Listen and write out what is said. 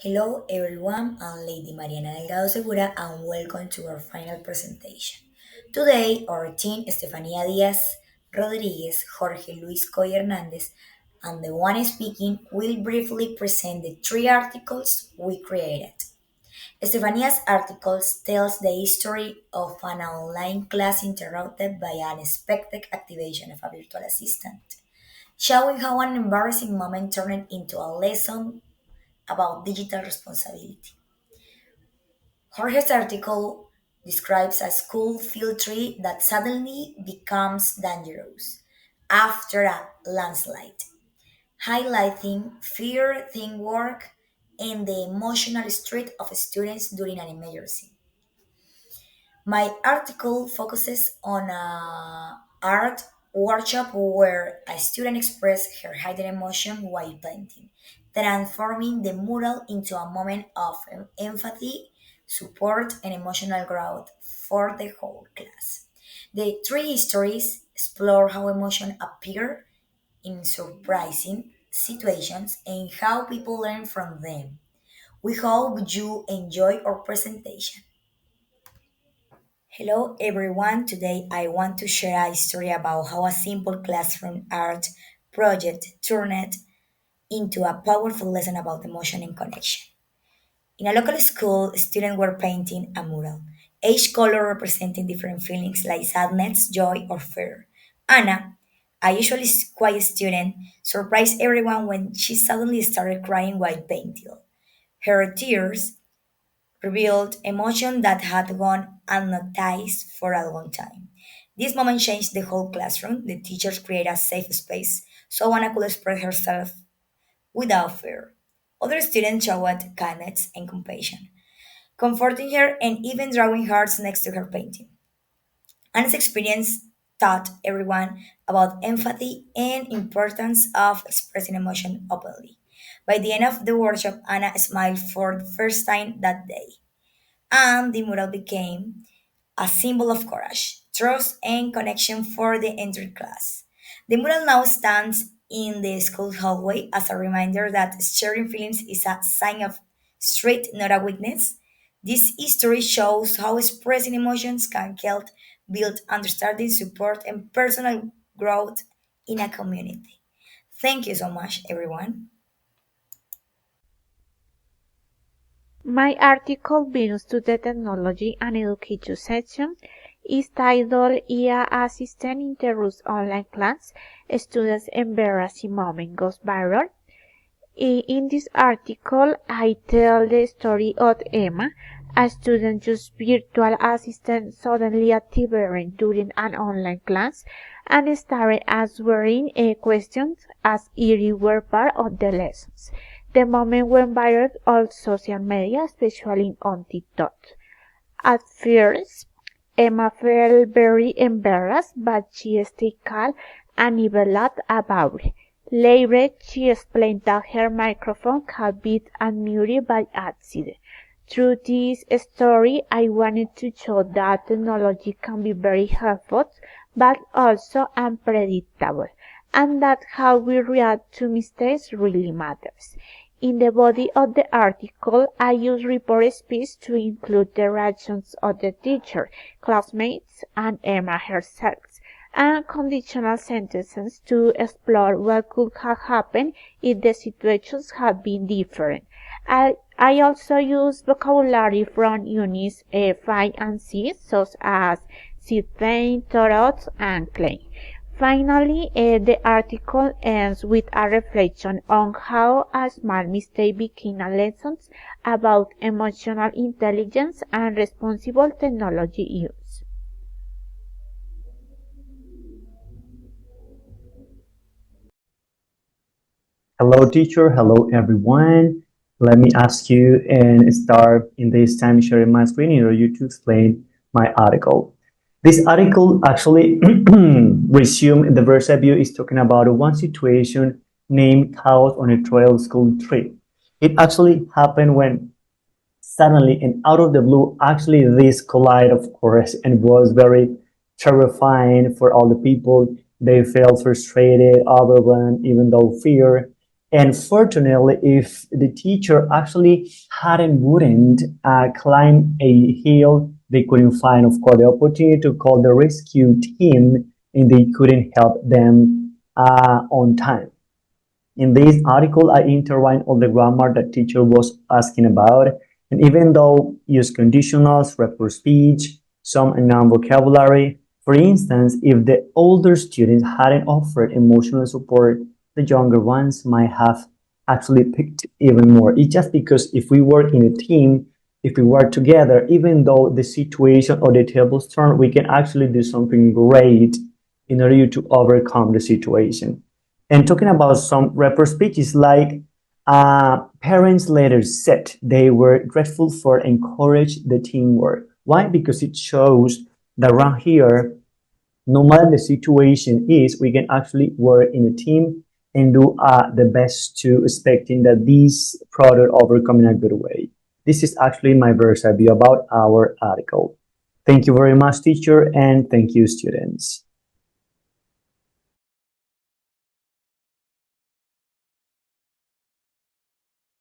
Hello everyone, I'm Lady Mariana Delgado Segura and welcome to our final presentation. Today, our team Estefania Diaz Rodriguez, Jorge Luis Coy Hernandez, and the one speaking will briefly present the three articles we created. Estefania's articles tells the history of an online class interrupted by an unexpected activation of a virtual assistant, showing how an embarrassing moment turned into a lesson about digital responsibility. Jorge's article describes a school field trip that suddenly becomes dangerous after a landslide, highlighting fear, teamwork, and the emotional state of students during an emergency. My article focuses on a art workshop where a student expressed her hidden emotion while painting, transforming the mural into a moment of empathy, support, and emotional growth for the whole class. The three stories explore how emotion appear in surprising situations and how people learn from them. We hope you enjoy our presentation. Hello everyone. Today I want to share a story about how a simple classroom art project turned into a powerful lesson about emotion and connection. In a local school, students were painting a mural, each color representing different feelings like sadness, joy, or fear. Anna, a usually quiet student, surprised everyone when she suddenly started crying while painting. Her tears revealed emotion that had gone unnoticed for a long time. This moment changed the whole classroom. The teachers created a safe space so Anna could express herself without fear. Other students showed kindness and compassion, comforting her and even drawing hearts next to her painting. Anna's experience taught everyone about empathy and importance of expressing emotion openly. By the end of the workshop, Anna smiled for the first time that day and the mural became a symbol of courage, trust, and connection for the entire class. The mural now stands in the school hallway as a reminder that sharing feelings is a sign of strength, not a weakness. This history shows how expressing emotions can help build understanding, support, and personal growth in a community. Thank you so much, everyone. My article belongs to the Technology and Education section. Is titled IA Assistant Interrupts Online Class. Students' Embarrassing Moment Goes Viral. In this article, I tell the story of Emma, a student whose virtual assistant suddenly activated during an online class and started answering questions as if it were part of the lessons. The moment went viral on social media, especially on TikTok. At first, Emma felt very embarrassed, but she stayed calm and even laughed about it. Later, she explained that her microphone had been unmuted by accident. Through this story, I wanted to show that technology can be very helpful, but also unpredictable, and that how we react to mistakes really matters. In the body of the article, I use report speech to include the reactions of the teacher, classmates, and Emma herself, and conditional sentences to explore what could have happened if the situations had been different. I also use vocabulary from units 5 and 6, such as seaplane, turrets, and claim. Finally, the article ends with a reflection on how a small mistake became a lesson about emotional intelligence and responsible technology use. Hello, teacher. Hello, everyone. Let me ask you and start in this time sharing my screen in order to explain my article. This article actually resume the verse view is talking about one situation named chaos on a trail school trip. It actually happened when suddenly and out of the blue, actually this collide, of course, and was very terrifying for all the people. They felt frustrated, overwhelmed, even though fear. And fortunately, if the teacher actually wouldn't climb a hill, they couldn't find, of course, the opportunity to call the rescue team, and they couldn't help them on time. In this article, I intertwine all the grammar that teacher was asking about, and even though use conditionals, refer speech, some noun vocabulary. For instance, if the older students hadn't offered emotional support, the younger ones might have actually picked even more. It's just because if we work in a team, if we work together, even though the situation or the tables turn, we can actually do something great in order to overcome the situation. And talking about some rapper speeches, like parents later said they were grateful for encourage the teamwork. Why? Because it shows that around here, no matter the situation is, we can actually work in a team and do the best to expecting that these product overcome in a good way. This is actually my verse review about our article. Thank you very much, teacher, and thank you, students.